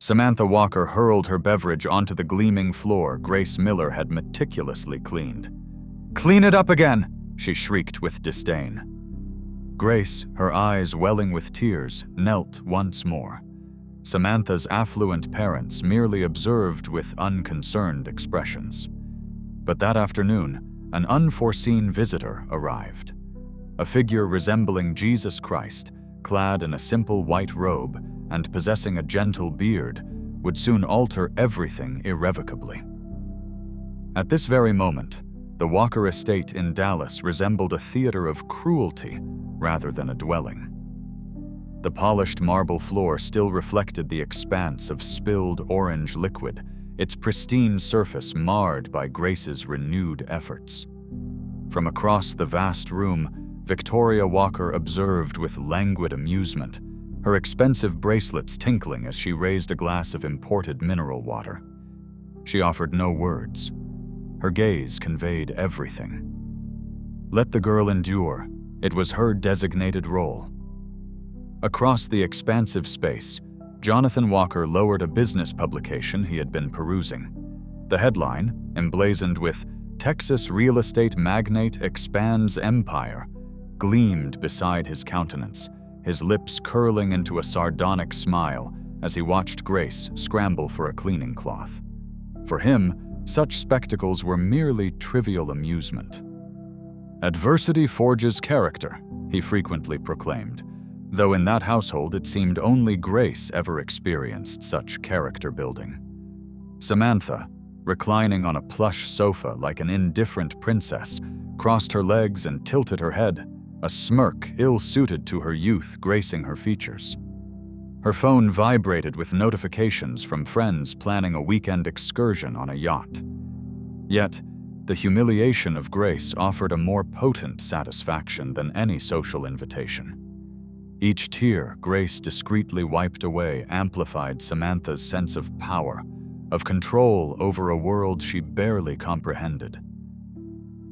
Samantha Walker hurled her beverage onto the gleaming floor Grace Miller had meticulously cleaned. "Clean it up again!" she shrieked with disdain. Grace, her eyes welling with tears, knelt once more. Samantha's affluent parents merely observed with unconcerned expressions. But that afternoon, an unforeseen visitor arrived. A figure resembling Jesus Christ, clad in a simple white robe and possessing a gentle beard, would soon alter everything irrevocably. At this very moment, the Walker estate in Dallas resembled a theater of cruelty rather than a dwelling. The polished marble floor still reflected the expanse of spilled orange liquid, its pristine surface marred by Grace's renewed efforts. From across the vast room, Victoria Walker observed with languid amusement, her expensive bracelets tinkling as she raised a glass of imported mineral water. She offered no words. Her gaze conveyed everything. Let the girl endure. It was her designated role. Across the expansive space, Jonathan Walker lowered a business publication he had been perusing. The headline, emblazoned with "Texas Real Estate Magnate Expands Empire," gleamed beside his countenance, his lips curling into a sardonic smile as he watched Grace scramble for a cleaning cloth. For him, such spectacles were merely trivial amusement. "Adversity forges character," he frequently proclaimed, though in that household it seemed only Grace ever experienced such character building. Samantha, reclining on a plush sofa like an indifferent princess, crossed her legs and tilted her head, a smirk ill-suited to her youth gracing her features. Her phone vibrated with notifications from friends planning a weekend excursion on a yacht. Yet, the humiliation of Grace offered a more potent satisfaction than any social invitation. Each tear Grace discreetly wiped away amplified Samantha's sense of power, of control over a world she barely comprehended.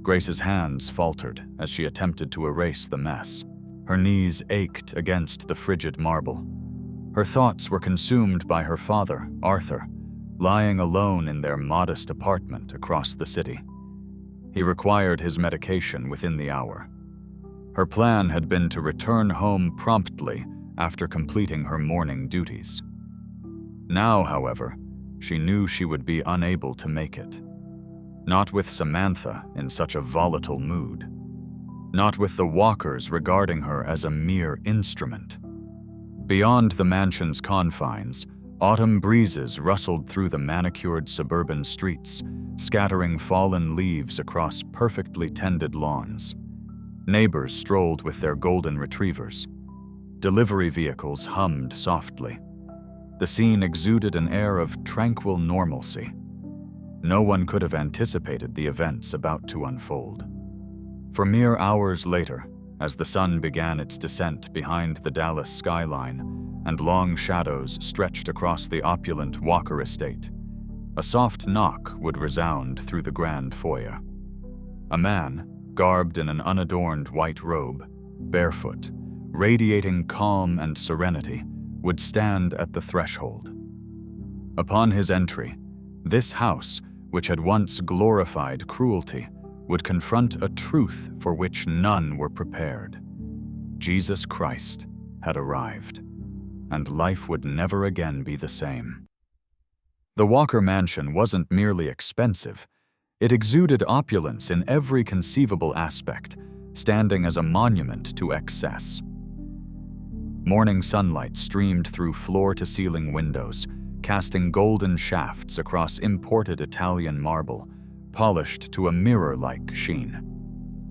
Grace's hands faltered as she attempted to erase the mess. Her knees ached against the frigid marble. Her thoughts were consumed by her father, Arthur, lying alone in their modest apartment across the city. He required his medication within the hour. Her plan had been to return home promptly after completing her morning duties. Now, however, she knew she would be unable to make it. Not with Samantha in such a volatile mood. Not with the Walkers regarding her as a mere instrument. Beyond the mansion's confines, autumn breezes rustled through the manicured suburban streets, scattering fallen leaves across perfectly tended lawns. Neighbors strolled with their golden retrievers. Delivery vehicles hummed softly. The scene exuded an air of tranquil normalcy. No one could have anticipated the events about to unfold. For mere hours later, as the sun began its descent behind the Dallas skyline and long shadows stretched across the opulent Walker estate, a soft knock would resound through the grand foyer. A man, garbed in an unadorned white robe, barefoot, radiating calm and serenity, would stand at the threshold. Upon his entry, this house, which had once glorified cruelty, would confront a truth for which none were prepared. Jesus Christ had arrived, and life would never again be the same. The Walker mansion wasn't merely expensive, it exuded opulence in every conceivable aspect, standing as a monument to excess. Morning sunlight streamed through floor-to-ceiling windows, casting golden shafts across imported Italian marble, polished to a mirror-like sheen.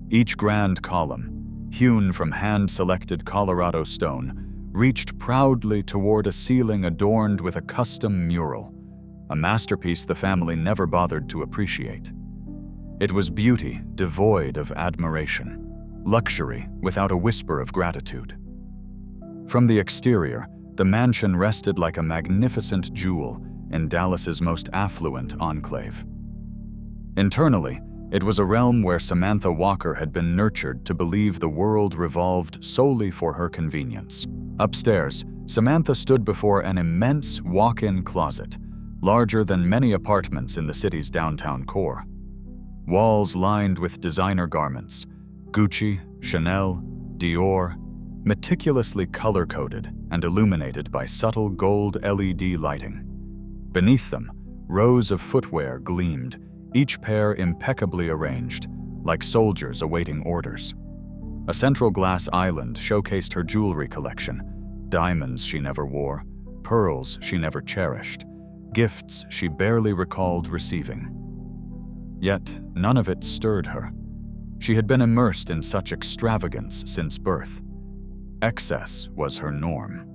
Each grand column, hewn from hand-selected Colorado stone, reached proudly toward a ceiling adorned with a custom mural, a masterpiece the family never bothered to appreciate. It was beauty devoid of admiration, luxury without a whisper of gratitude. From the exterior, the mansion rested like a magnificent jewel in Dallas's most affluent enclave. Internally, it was a realm where Samantha Walker had been nurtured to believe the world revolved solely for her convenience. Upstairs, Samantha stood before an immense walk-in closet, larger than many apartments in the city's downtown core. Walls lined with designer garments, Gucci, Chanel, Dior, meticulously color-coded and illuminated by subtle gold LED lighting. Beneath them, rows of footwear gleamed, each pair impeccably arranged, like soldiers awaiting orders. A central glass island showcased her jewelry collection, diamonds she never wore, pearls she never cherished, gifts she barely recalled receiving. Yet none of it stirred her. She had been immersed in such extravagance since birth. Excess was her norm.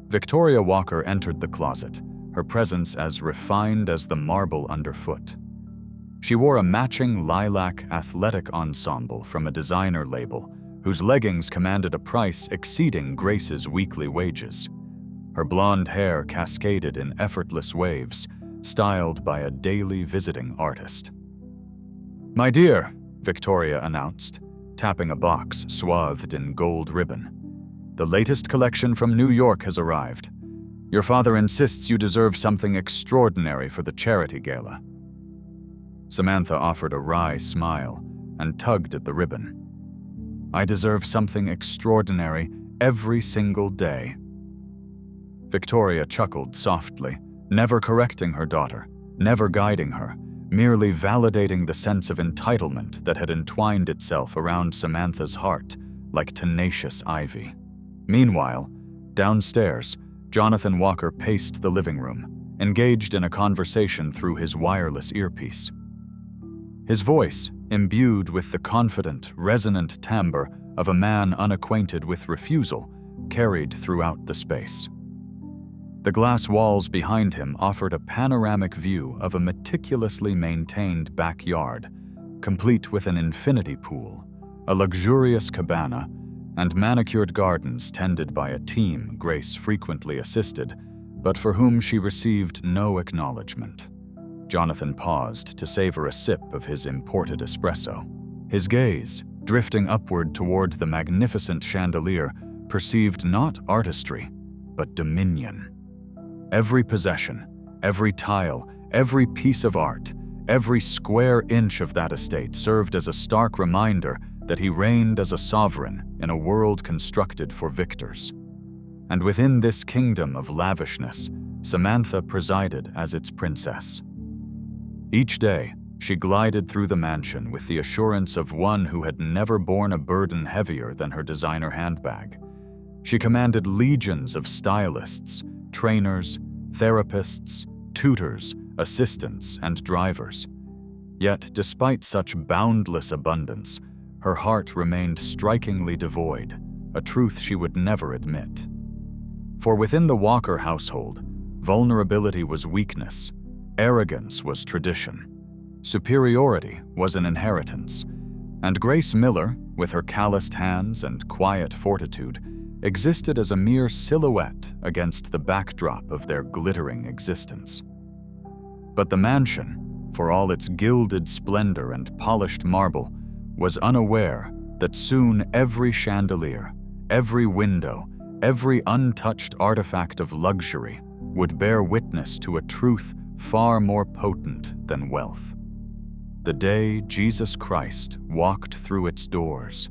Victoria Walker entered the closet, her presence as refined as the marble underfoot. She wore a matching lilac athletic ensemble from a designer label, whose leggings commanded a price exceeding Grace's weekly wages. Her blonde hair cascaded in effortless waves, styled by a daily visiting artist. "My dear," Victoria announced, tapping a box swathed in gold ribbon. "The latest collection from New York has arrived. Your father insists you deserve something extraordinary for the charity gala." Samantha offered a wry smile and tugged at the ribbon. "I deserve something extraordinary every single day." Victoria chuckled softly, never correcting her daughter, never guiding her, merely validating the sense of entitlement that had entwined itself around Samantha's heart like tenacious ivy. Meanwhile, downstairs, Jonathan Walker paced the living room, engaged in a conversation through his wireless earpiece. His voice, imbued with the confident, resonant timbre of a man unacquainted with refusal, carried throughout the space. The glass walls behind him offered a panoramic view of a meticulously maintained backyard, complete with an infinity pool, a luxurious cabana, and manicured gardens tended by a team Grace frequently assisted, but for whom she received no acknowledgement. Jonathan paused to savor a sip of his imported espresso. His gaze, drifting upward toward the magnificent chandelier, perceived not artistry, but dominion. Every possession, every tile, every piece of art, every square inch of that estate served as a stark reminder that he reigned as a sovereign in a world constructed for victors. And within this kingdom of lavishness, Samantha presided as its princess. Each day, she glided through the mansion with the assurance of one who had never borne a burden heavier than her designer handbag. She commanded legions of stylists, trainers, therapists, tutors, assistants, and drivers. Yet, despite such boundless abundance, her heart remained strikingly devoid, a truth she would never admit. For within the Walker household, vulnerability was weakness, arrogance was tradition, superiority was an inheritance, and Grace Miller, with her calloused hands and quiet fortitude, existed as a mere silhouette against the backdrop of their glittering existence. But the mansion, for all its gilded splendor and polished marble, was unaware that soon every chandelier, every window, every untouched artifact of luxury would bear witness to a truth far more potent than wealth. The day Jesus Christ walked through its doors,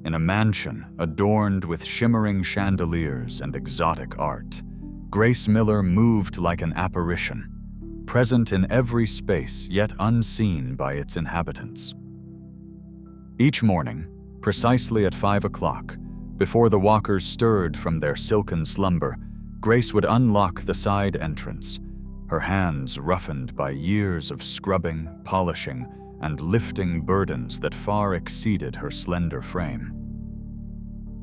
in a mansion adorned with shimmering chandeliers and exotic art, Grace Miller moved like an apparition, present in every space yet unseen by its inhabitants. Each morning, precisely at 5 o'clock, before the Walkers stirred from their silken slumber, Grace would unlock the side entrance, her hands roughened by years of scrubbing, polishing, and lifting burdens that far exceeded her slender frame.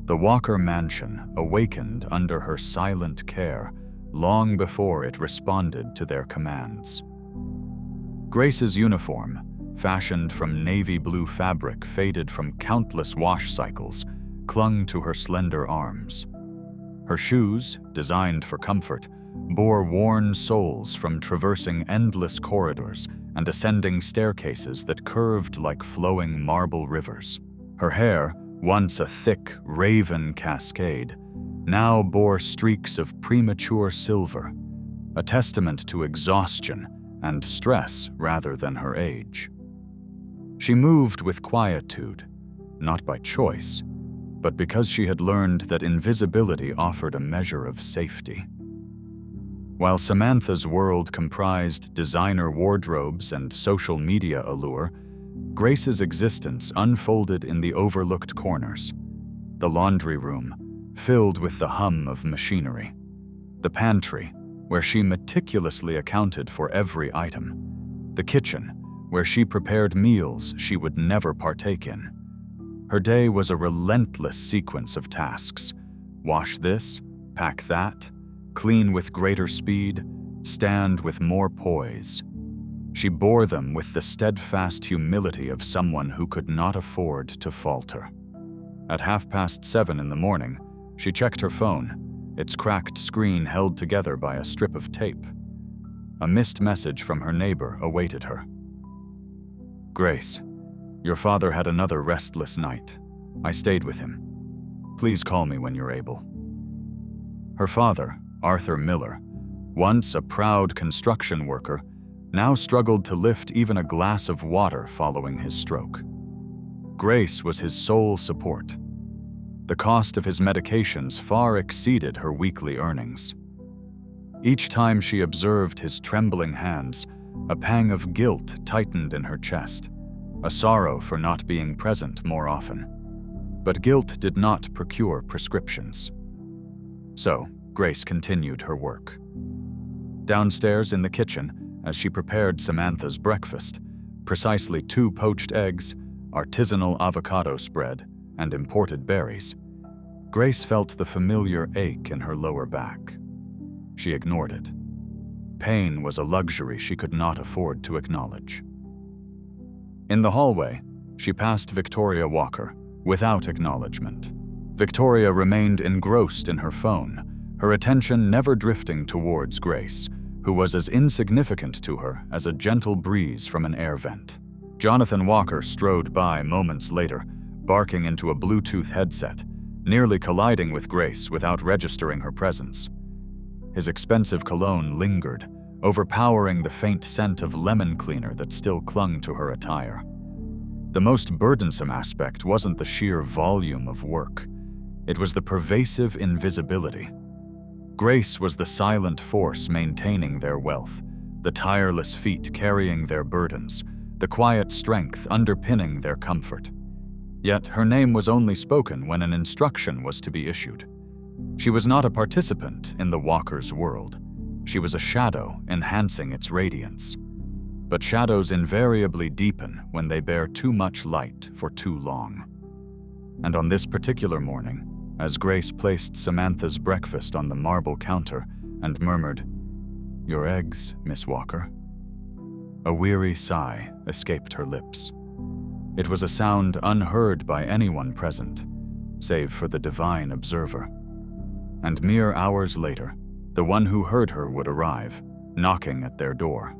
The Walker mansion awakened under her silent care long before it responded to their commands. Grace's uniform, fashioned from navy blue fabric faded from countless wash cycles, clung to her slender arms. Her shoes, designed for comfort, bore worn soles from traversing endless corridors and ascending staircases that curved like flowing marble rivers. Her hair, once a thick, raven cascade, now bore streaks of premature silver, a testament to exhaustion and stress rather than her age. She moved with quietude, not by choice, but because she had learned that invisibility offered a measure of safety. While Samantha's world comprised designer wardrobes and social media allure, Grace's existence unfolded in the overlooked corners. The laundry room, filled with the hum of machinery. The pantry, where she meticulously accounted for every item. The kitchen, where she prepared meals she would never partake in. Her day was a relentless sequence of tasks. Wash this, pack that, clean with greater speed, stand with more poise. She bore them with the steadfast humility of someone who could not afford to falter. At 7:30 in the morning, she checked her phone, its cracked screen held together by a strip of tape. A missed message from her neighbor awaited her. "Grace, your father had another restless night. I stayed with him. Please call me when you're able." Her father, Arthur Miller, once a proud construction worker, now struggled to lift even a glass of water following his stroke. Grace was his sole support. The cost of his medications far exceeded her weekly earnings. Each time she observed his trembling hands, a pang of guilt tightened in her chest, a sorrow for not being present more often. But guilt did not procure prescriptions. So, Grace continued her work. Downstairs in the kitchen, as she prepared Samantha's breakfast, precisely 2 poached eggs, artisanal avocado spread, and imported berries, Grace felt the familiar ache in her lower back. She ignored it. Pain was a luxury she could not afford to acknowledge. In the hallway, she passed Victoria Walker, without acknowledgement. Victoria remained engrossed in her phone, her attention never drifting towards Grace, who was as insignificant to her as a gentle breeze from an air vent. Jonathan Walker strode by moments later, barking into a Bluetooth headset, nearly colliding with Grace without registering her presence. His expensive cologne lingered, overpowering the faint scent of lemon cleaner that still clung to her attire. The most burdensome aspect wasn't the sheer volume of work. It was the pervasive invisibility. Grace was the silent force maintaining their wealth, the tireless feet carrying their burdens, the quiet strength underpinning their comfort. Yet her name was only spoken when an instruction was to be issued. She was not a participant in the Walker's world. She was a shadow enhancing its radiance. But shadows invariably deepen when they bear too much light for too long. And on this particular morning, as Grace placed Samantha's breakfast on the marble counter and murmured, "Your eggs, Miss Walker," a weary sigh escaped her lips. It was a sound unheard by anyone present, save for the divine observer. And mere hours later, the one who heard her would arrive, knocking at their door.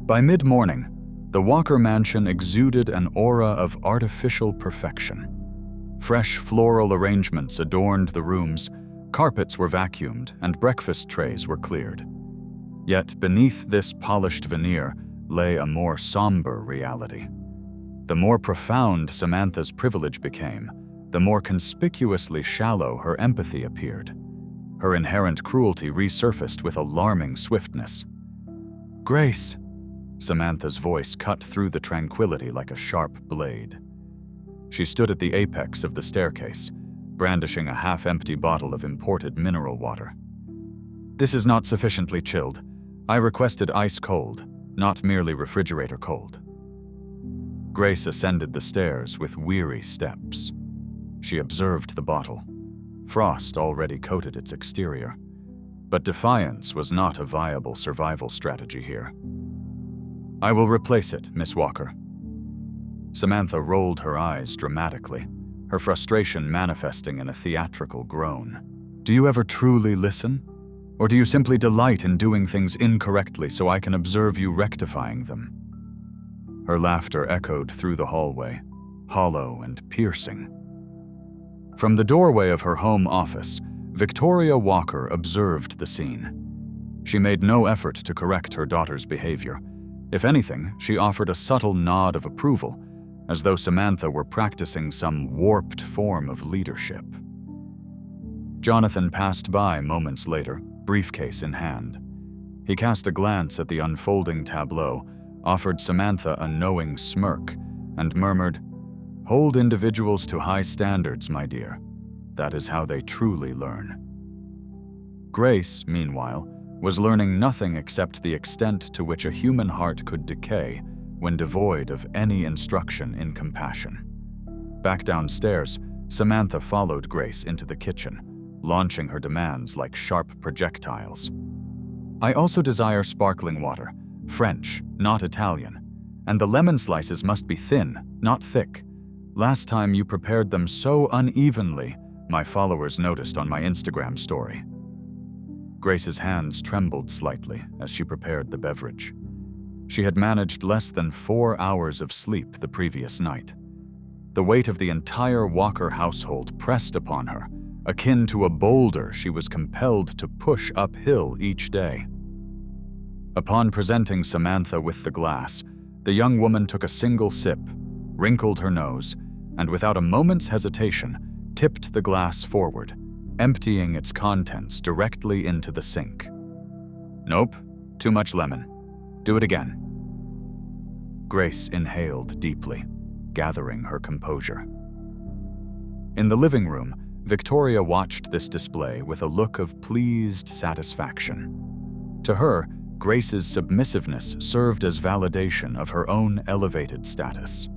By mid-morning, the Walker mansion exuded an aura of artificial perfection. Fresh floral arrangements adorned the rooms, carpets were vacuumed, and breakfast trays were cleared. Yet beneath this polished veneer lay a more somber reality. The more profound Samantha's privilege became, the more conspicuously shallow her empathy appeared. Her inherent cruelty resurfaced with alarming swiftness. "Grace!" Samantha's voice cut through the tranquility like a sharp blade. She stood at the apex of the staircase, brandishing a half-empty bottle of imported mineral water. "This is not sufficiently chilled. I requested ice cold, not merely refrigerator cold." Grace ascended the stairs with weary steps. She observed the bottle. Frost already coated its exterior. But defiance was not a viable survival strategy here. "I will replace it, Miss Walker." Samantha rolled her eyes dramatically, her frustration manifesting in a theatrical groan. "Do you ever truly listen? Or do you simply delight in doing things incorrectly so I can observe you rectifying them?" Her laughter echoed through the hallway, hollow and piercing. From the doorway of her home office, Victoria Walker observed the scene. She made no effort to correct her daughter's behavior. If anything, she offered a subtle nod of approval, as though Samantha were practicing some warped form of leadership. Jonathan passed by moments later, briefcase in hand. He cast a glance at the unfolding tableau, offered Samantha a knowing smirk, and murmured, "Hold individuals to high standards, my dear. That is how they truly learn." Grace, meanwhile, was learning nothing except the extent to which a human heart could decay when devoid of any instruction in compassion. Back downstairs, Samantha followed Grace into the kitchen, launching her demands like sharp projectiles. "I also desire sparkling water, French, not Italian, and the lemon slices must be thin, not thick. Last time you prepared them so unevenly, my followers noticed on my Instagram story." Grace's hands trembled slightly as she prepared the beverage. She had managed less than 4 hours of sleep the previous night. The weight of the entire Walker household pressed upon her, akin to a boulder she was compelled to push uphill each day. Upon presenting Samantha with the glass, the young woman took a single sip, wrinkled her nose, and without a moment's hesitation, tipped the glass forward, emptying its contents directly into the sink. "Nope, too much lemon. Do it again." Grace inhaled deeply, gathering her composure. In the living room, Victoria watched this display with a look of pleased satisfaction. To her, Grace's submissiveness served as validation of her own elevated status.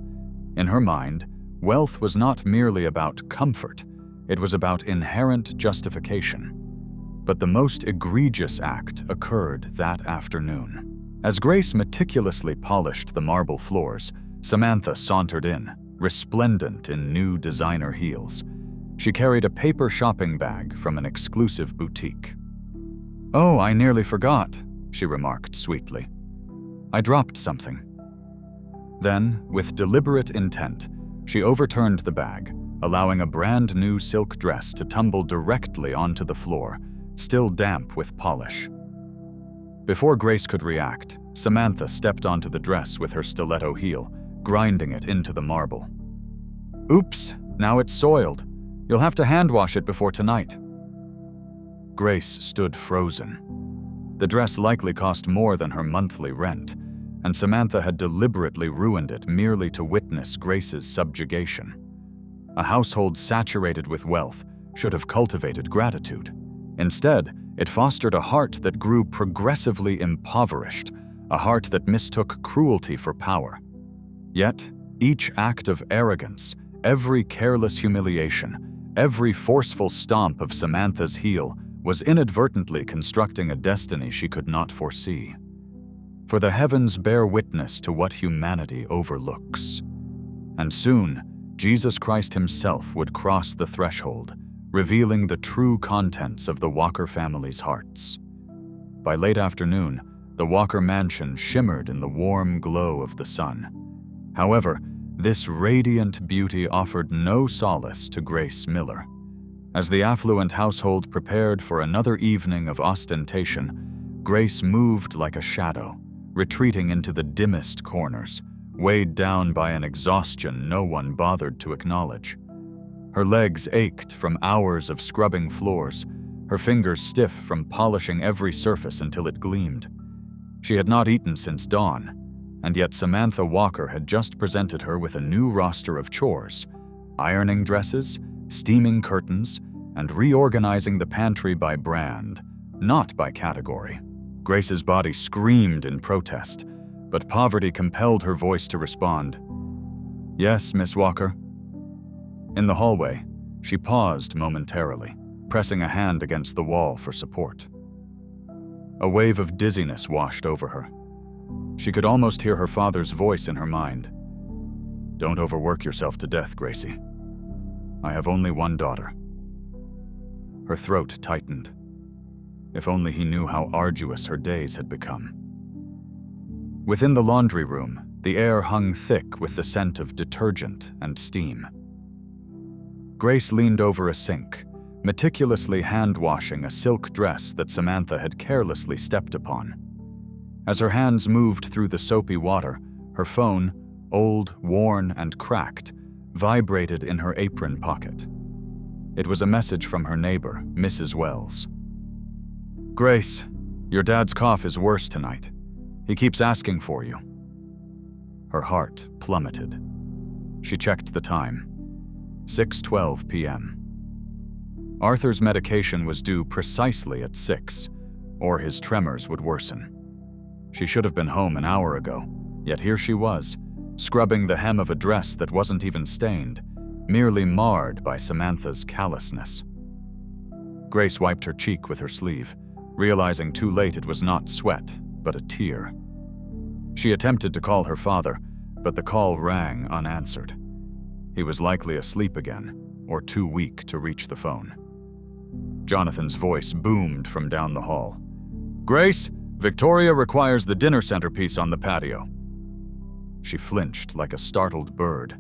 In her mind, wealth was not merely about comfort, it was about inherent justification. But the most egregious act occurred that afternoon. As Grace meticulously polished the marble floors, Samantha sauntered in, resplendent in new designer heels. She carried a paper shopping bag from an exclusive boutique. "Oh, I nearly forgot," she remarked sweetly. "I dropped something." Then, with deliberate intent, she overturned the bag, allowing a brand new silk dress to tumble directly onto the floor, still damp with polish. Before Grace could react, Samantha stepped onto the dress with her stiletto heel, grinding it into the marble. "Oops, now it's soiled. You'll have to hand wash it before tonight." Grace stood frozen. The dress likely cost more than her monthly rent, and Samantha had deliberately ruined it merely to witness Grace's subjugation. A household saturated with wealth should have cultivated gratitude. Instead, it fostered a heart that grew progressively impoverished, a heart that mistook cruelty for power. Yet, each act of arrogance, every careless humiliation, every forceful stomp of Samantha's heel was inadvertently constructing a destiny she could not foresee. For the heavens bear witness to what humanity overlooks. And soon, Jesus Christ himself would cross the threshold, revealing the true contents of the Walker family's hearts. By late afternoon, the Walker mansion shimmered in the warm glow of the sun. However, this radiant beauty offered no solace to Grace Miller. As the affluent household prepared for another evening of ostentation, Grace moved like a shadow, retreating into the dimmest corners, weighed down by an exhaustion no one bothered to acknowledge. Her legs ached from hours of scrubbing floors, her fingers stiff from polishing every surface until it gleamed. She had not eaten since dawn, and yet Samantha Walker had just presented her with a new roster of chores: ironing dresses, steaming curtains, and reorganizing the pantry by brand, not by category. Grace's body screamed in protest, but poverty compelled her voice to respond. "Yes, Miss Walker." In the hallway, she paused momentarily, pressing a hand against the wall for support. A wave of dizziness washed over her. She could almost hear her father's voice in her mind. "Don't overwork yourself to death, Gracie. I have only one daughter." Her throat tightened. If only he knew how arduous her days had become. Within the laundry room, the air hung thick with the scent of detergent and steam. Grace leaned over a sink, meticulously hand-washing a silk dress that Samantha had carelessly stepped upon. As her hands moved through the soapy water, her phone, old, worn, and cracked, vibrated in her apron pocket. It was a message from her neighbor, Mrs. Wells. "Grace, your dad's cough is worse tonight. He keeps asking for you." Her heart plummeted. She checked the time. 6:12 p.m. Arthur's medication was due precisely at 6, or his tremors would worsen. She should have been home an hour ago, yet here she was, scrubbing the hem of a dress that wasn't even stained, merely marred by Samantha's callousness. Grace wiped her cheek with her sleeve, realizing too late it was not sweat, but a tear. She attempted to call her father, but the call rang unanswered. He was likely asleep again, or too weak to reach the phone. Jonathan's voice boomed from down the hall. "Grace, Victoria requires the dinner centerpiece on the patio." She flinched like a startled bird.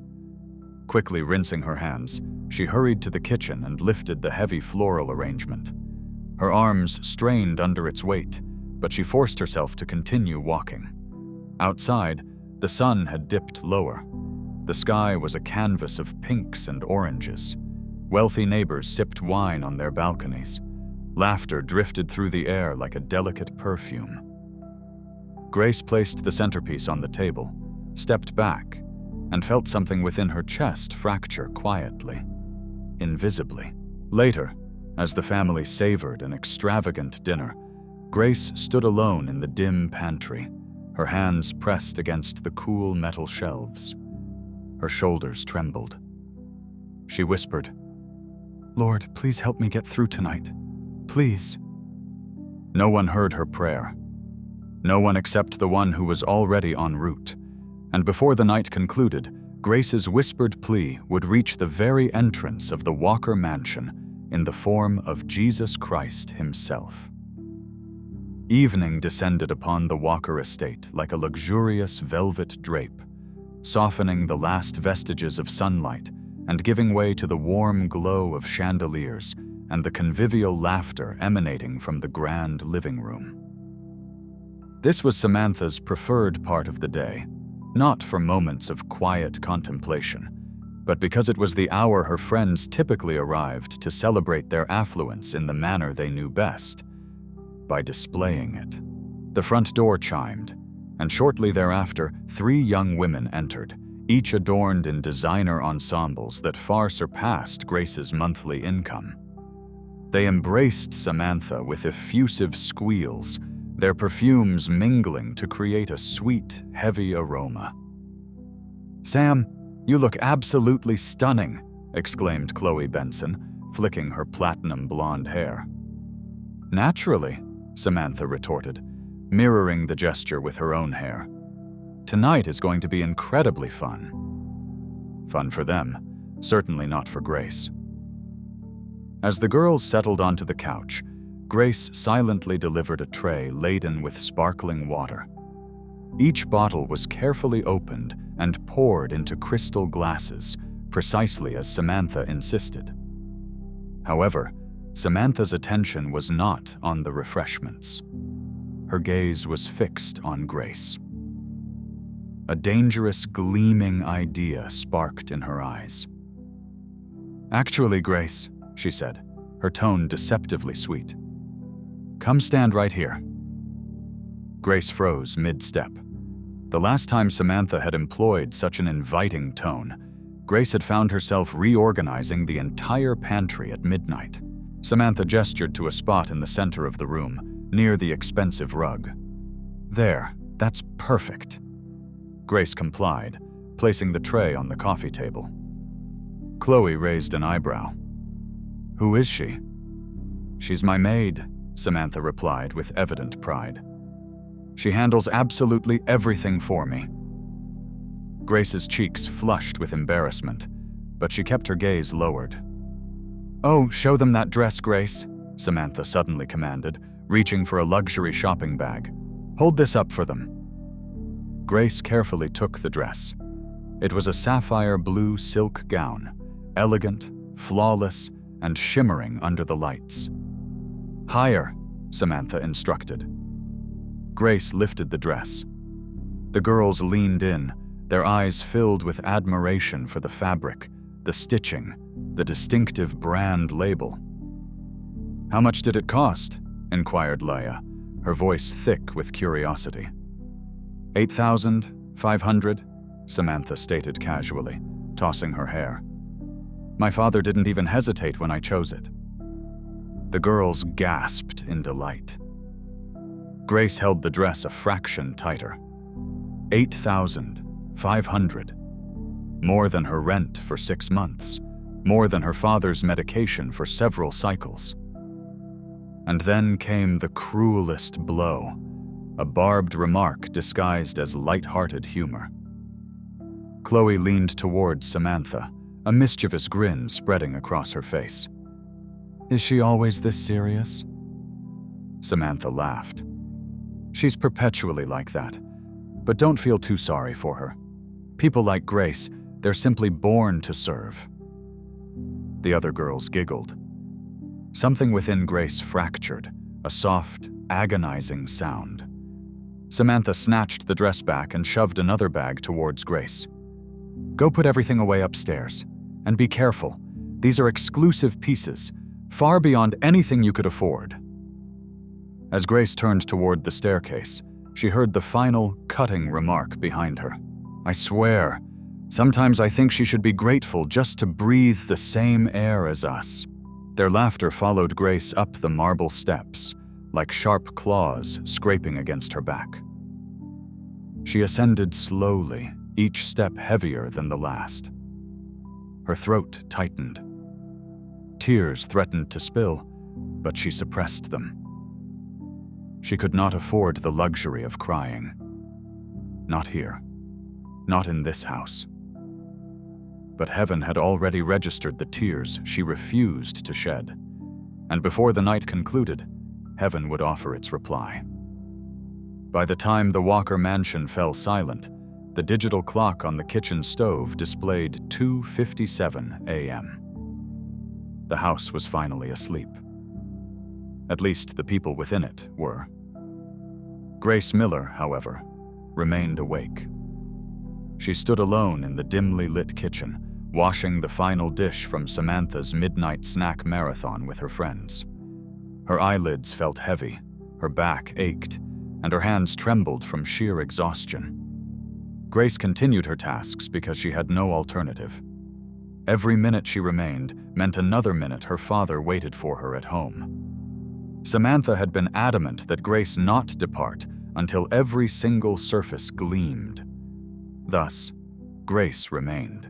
Quickly rinsing her hands, she hurried to the kitchen and lifted the heavy floral arrangement. Her arms strained under its weight, but she forced herself to continue walking. Outside, the sun had dipped lower. The sky was a canvas of pinks and oranges. Wealthy neighbors sipped wine on their balconies. Laughter drifted through the air like a delicate perfume. Grace placed the centerpiece on the table, stepped back, and felt something within her chest fracture quietly, invisibly. Later, as the family savored an extravagant dinner, Grace stood alone in the dim pantry, her hands pressed against the cool metal shelves. Her shoulders trembled. She whispered, "Lord, please help me get through tonight. Please." No one heard her prayer. No one except the one who was already en route. And before the night concluded, Grace's whispered plea would reach the very entrance of the Walker mansion in the form of Jesus Christ himself. Evening descended upon the Walker estate like a luxurious velvet drape, softening the last vestiges of sunlight and giving way to the warm glow of chandeliers and the convivial laughter emanating from the grand living room. This was Samantha's preferred part of the day, not for moments of quiet contemplation, but because it was the hour her friends typically arrived to celebrate their affluence in the manner they knew best, by displaying it. The front door chimed, and shortly thereafter, 3 young women entered, each adorned in designer ensembles that far surpassed Grace's monthly income. They embraced Samantha with effusive squeals, their perfumes mingling to create a sweet, heavy aroma. "Sam, you look absolutely stunning," exclaimed Chloe Benson, flicking her platinum blonde hair. "Naturally," Samantha retorted, mirroring the gesture with her own hair. "Tonight is going to be incredibly fun." Fun for them, certainly not for Grace. As the girls settled onto the couch, Grace silently delivered a tray laden with sparkling water. Each bottle was carefully opened and poured into crystal glasses, precisely as Samantha insisted. However, Samantha's attention was not on the refreshments. Her gaze was fixed on Grace. A dangerous, gleaming idea sparked in her eyes. "Actually, Grace," she said, her tone deceptively sweet. "Come stand right here." Grace froze mid-step. The last time Samantha had employed such an inviting tone, Grace had found herself reorganizing the entire pantry at midnight. Samantha gestured to a spot in the center of the room, near the expensive rug. "There, that's perfect." Grace complied, placing the tray on the coffee table. Chloe raised an eyebrow. "Who is she?" "She's my maid," Samantha replied with evident pride. "She handles absolutely everything for me." Grace's cheeks flushed with embarrassment, but she kept her gaze lowered. "Oh, show them that dress, Grace," Samantha suddenly commanded, reaching for a luxury shopping bag. "Hold this up for them." Grace carefully took the dress. It was a sapphire blue silk gown, elegant, flawless and shimmering under the lights. "Higher," Samantha instructed. Grace lifted the dress. The girls leaned in, their eyes filled with admiration for the fabric, the stitching, the distinctive brand label. "How much did it cost?" inquired Leia, her voice thick with curiosity. $8,500, Samantha stated casually, tossing her hair. "My father didn't even hesitate when I chose it." The girls gasped in delight. Grace held the dress a fraction tighter. $8,500. More than her rent for 6 months. More than her father's medication for several cycles. And then came the cruelest blow, a barbed remark disguised as light-hearted humor. Chloe leaned towards Samantha, a mischievous grin spreading across her face. "Is she always this serious?" Samantha laughed. "She's perpetually like that, but don't feel too sorry for her. People like Grace, they're simply born to serve." The other girls giggled. Something within Grace fractured, a soft, agonizing sound. Samantha snatched the dress back and shoved another bag towards Grace. "Go put everything away upstairs. And be careful. These are exclusive pieces, far beyond anything you could afford." As Grace turned toward the staircase, she heard the final, cutting remark behind her. "I swear, sometimes I think she should be grateful just to breathe the same air as us." Their laughter followed Grace up the marble steps, like sharp claws scraping against her back. She ascended slowly, each step heavier than the last. Her throat tightened. Tears threatened to spill, but she suppressed them. She could not afford the luxury of crying. Not here. Not in this house. But heaven had already registered the tears she refused to shed, and before the night concluded, heaven would offer its reply. By the time the Walker mansion fell silent, the digital clock on the kitchen stove displayed 2:57 a.m. The house was finally asleep. At least the people within it were. Grace Miller, however, remained awake. She stood alone in the dimly lit kitchen, washing the final dish from Samantha's midnight snack marathon with her friends. Her eyelids felt heavy, her back ached, and her hands trembled from sheer exhaustion. Grace continued her tasks because she had no alternative. Every minute she remained meant another minute her father waited for her at home. Samantha had been adamant that Grace not depart until every single surface gleamed. Thus, Grace remained.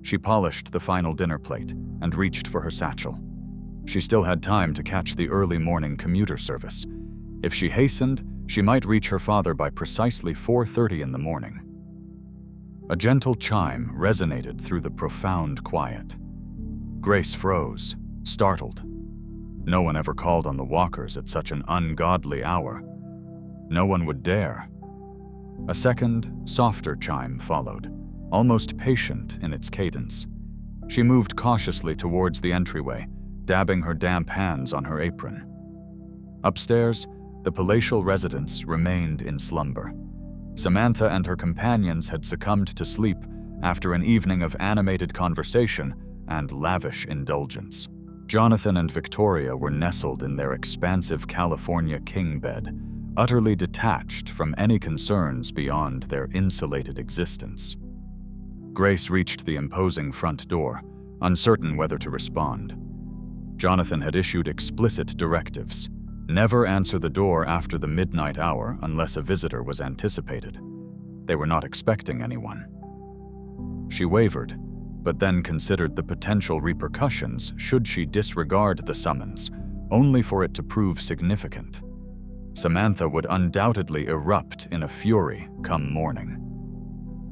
She polished the final dinner plate and reached for her satchel. She still had time to catch the early morning commuter service. If she hastened, she might reach her father by precisely 4:30 in the morning. A gentle chime resonated through the profound quiet. Grace froze, startled. No one ever called on the Walkers at such an ungodly hour. No one would dare. A second, softer chime followed, almost patient in its cadence. She moved cautiously towards the entryway, dabbing her damp hands on her apron. Upstairs, the palatial residence remained in slumber. Samantha and her companions had succumbed to sleep after an evening of animated conversation and lavish indulgence. Jonathan and Victoria were nestled in their expansive California king bed, utterly detached from any concerns beyond their insulated existence. Grace reached the imposing front door, uncertain whether to respond. Jonathan had issued explicit directives: never answer the door after the midnight hour unless a visitor was anticipated. They were not expecting anyone. She wavered, but then considered the potential repercussions should she disregard the summons, only for it to prove significant. Samantha would undoubtedly erupt in a fury come morning.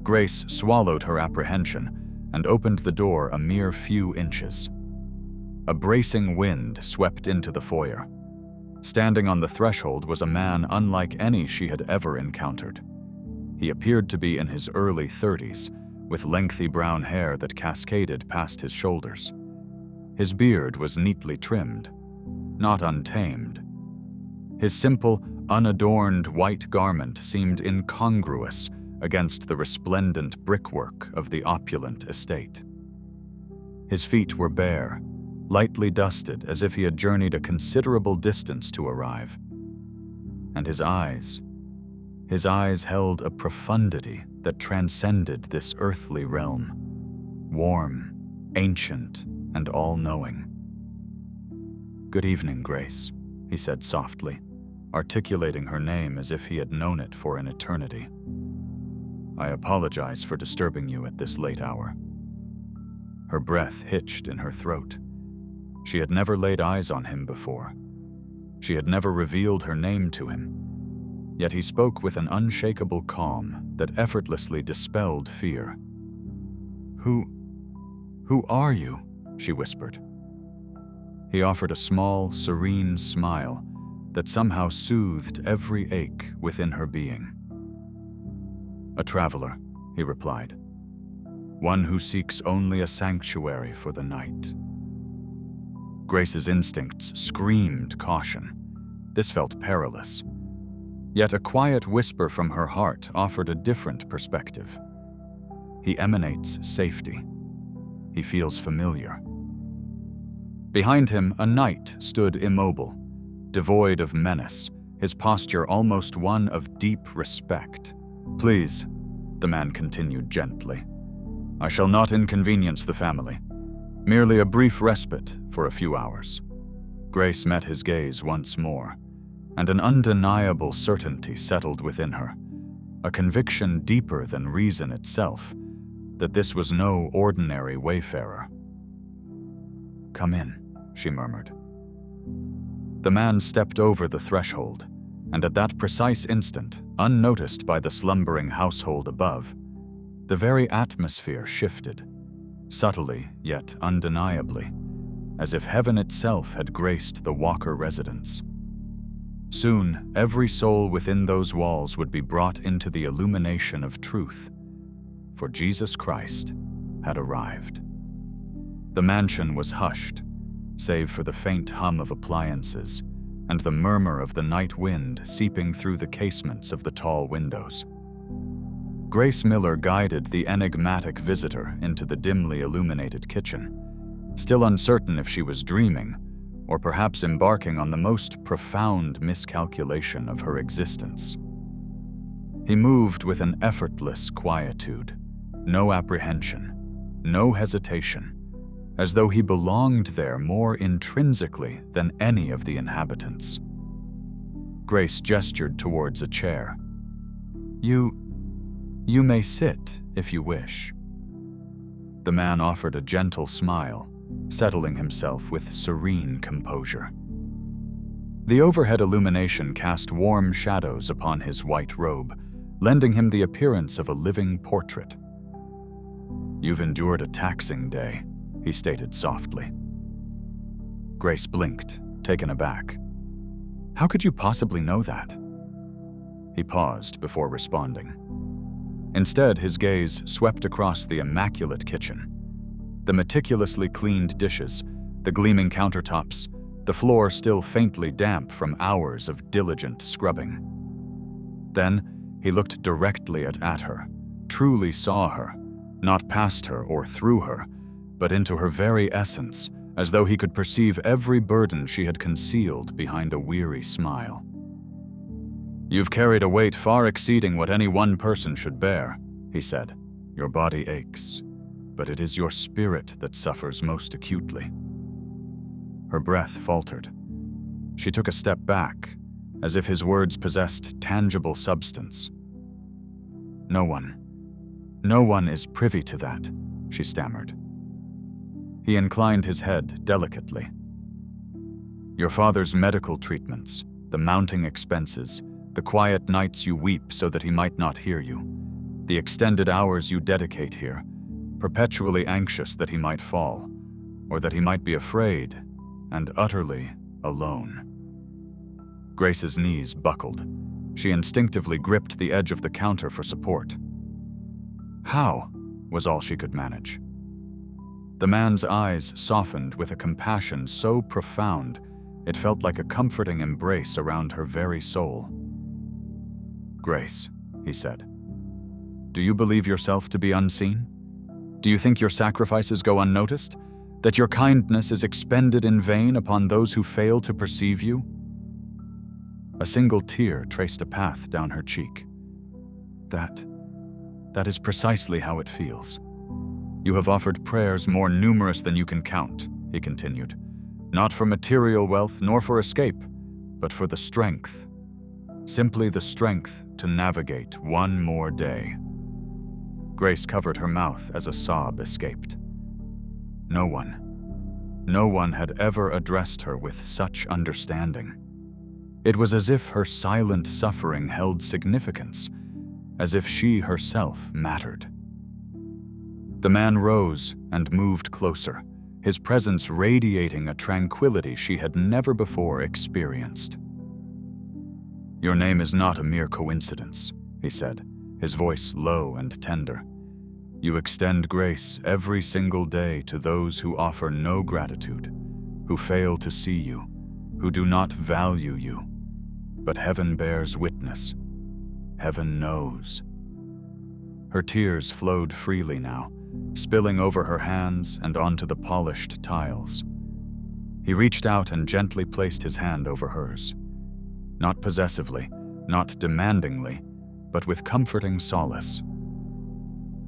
Grace swallowed her apprehension and opened the door a mere few inches. A bracing wind swept into the foyer. Standing on the threshold was a man unlike any she had ever encountered. He appeared to be in his early 30s, with lengthy brown hair that cascaded past his shoulders. His beard was neatly trimmed, not untamed. His simple, unadorned white garment seemed incongruous against the resplendent brickwork of the opulent estate. His feet were bare, lightly dusted as if he had journeyed a considerable distance to arrive. And his eyes held a profundity that transcended this earthly realm, warm, ancient, and all-knowing. "Good evening, Grace," he said softly, articulating her name as if he had known it for an eternity. "I apologize for disturbing you at this late hour." Her breath hitched in her throat. She had never laid eyes on him before. She had never revealed her name to him. Yet he spoke with an unshakable calm that effortlessly dispelled fear. Who are you?" she whispered. He offered a small, serene smile that somehow soothed every ache within her being. "A traveler," he replied. "One who seeks only a sanctuary for the night." Grace's instincts screamed caution. This felt perilous. Yet a quiet whisper from her heart offered a different perspective. He emanates safety. He feels familiar. Behind him, a knight stood immobile, devoid of menace, his posture almost one of deep respect. "Please," the man continued gently, "I shall not inconvenience the family. Merely a brief respite for a few hours." Grace met his gaze once more, and an undeniable certainty settled within her, a conviction deeper than reason itself, that this was no ordinary wayfarer. "Come in," she murmured. The man stepped over the threshold, and at that precise instant, unnoticed by the slumbering household above, the very atmosphere shifted, subtly yet undeniably, as if heaven itself had graced the Walker residence. Soon, every soul within those walls would be brought into the illumination of truth, for Jesus Christ had arrived. The mansion was hushed, save for the faint hum of appliances and the murmur of the night wind seeping through the casements of the tall windows. Grace Miller guided the enigmatic visitor into the dimly illuminated kitchen, still uncertain if she was dreaming or perhaps embarking on the most profound miscalculation of her existence. He moved with an effortless quietude, no apprehension, no hesitation, as though he belonged there more intrinsically than any of the inhabitants. Grace gestured towards a chair. You may sit if you wish." The man offered a gentle smile, settling himself with serene composure. The overhead illumination cast warm shadows upon his white robe, lending him the appearance of a living portrait. "You've endured a taxing day," he stated softly. Grace blinked, taken aback. "How could you possibly know that?" He paused before responding. Instead, his gaze swept across the immaculate kitchen. The meticulously cleaned dishes, the gleaming countertops, the floor still faintly damp from hours of diligent scrubbing. Then, he looked directly at her, truly saw her, not past her or through her, but into her very essence, as though he could perceive every burden she had concealed behind a weary smile. "You've carried a weight far exceeding what any one person should bear," he said. "Your body aches, but it is your spirit that suffers most acutely." Her breath faltered. She took a step back, as if his words possessed tangible substance. No one is privy to that," she stammered. He inclined his head delicately. "Your father's medical treatments, the mounting expenses, the quiet nights you weep so that he might not hear you, the extended hours you dedicate here, perpetually anxious that he might fall, or that he might be afraid and utterly alone." Grace's knees buckled. She instinctively gripped the edge of the counter for support. "How?" was all she could manage. The man's eyes softened with a compassion so profound it felt like a comforting embrace around her very soul. "Grace," he said, "do you believe yourself to be unseen? Do you think your sacrifices go unnoticed? That your kindness is expended in vain upon those who fail to perceive you?" A single tear traced a path down her cheek. That is precisely how it feels. "You have offered prayers more numerous than you can count," he continued. "Not for material wealth nor for escape, but for the strength. Simply the strength to navigate one more day." Grace covered her mouth as a sob escaped. No one had ever addressed her with such understanding. It was as if her silent suffering held significance, as if she herself mattered. The man rose and moved closer, his presence radiating a tranquility she had never before experienced. "Your name is not a mere coincidence," he said, his voice low and tender. "You extend grace every single day to those who offer no gratitude, who fail to see you, who do not value you. But heaven bears witness. Heaven knows." Her tears flowed freely now, spilling over her hands and onto the polished tiles. He reached out and gently placed his hand over hers. Not possessively, not demandingly, but with comforting solace.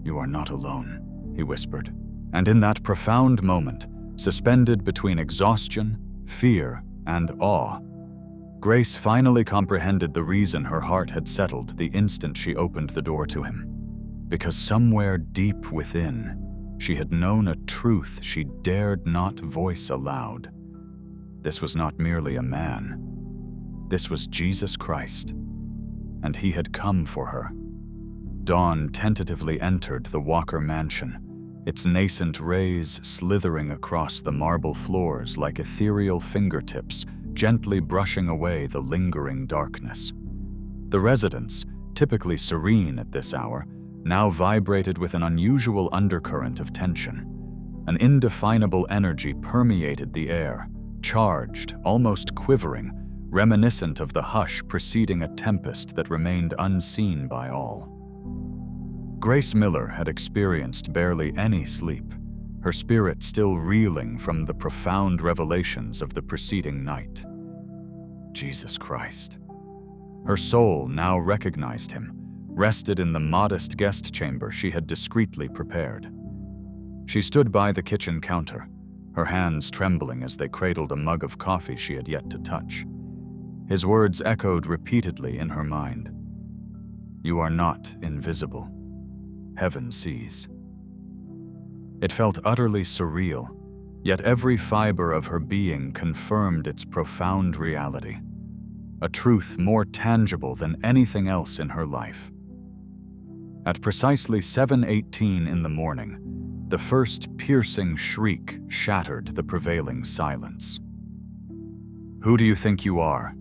"You are not alone," he whispered, and in that profound moment, suspended between exhaustion, fear, and awe, Grace finally comprehended the reason her heart had settled the instant she opened the door to him. Because somewhere deep within, she had known a truth she dared not voice aloud. This was not merely a man. This was Jesus Christ, and he had come for her. Dawn tentatively entered the Walker mansion, its nascent rays slithering across the marble floors like ethereal fingertips, gently brushing away the lingering darkness. The residence, typically serene at this hour, now vibrated with an unusual undercurrent of tension. An indefinable energy permeated the air, charged, almost quivering, reminiscent of the hush preceding a tempest that remained unseen by all. Grace Miller had experienced barely any sleep, her spirit still reeling from the profound revelations of the preceding night. Jesus Christ. Her soul now recognized him, rested in the modest guest chamber she had discreetly prepared. She stood by the kitchen counter, her hands trembling as they cradled a mug of coffee she had yet to touch. His words echoed repeatedly in her mind. "You are not invisible. Heaven sees." It felt utterly surreal, yet every fiber of her being confirmed its profound reality, a truth more tangible than anything else in her life. At precisely 7:18 in the morning, the first piercing shriek shattered the prevailing silence. "Who do you think you are?"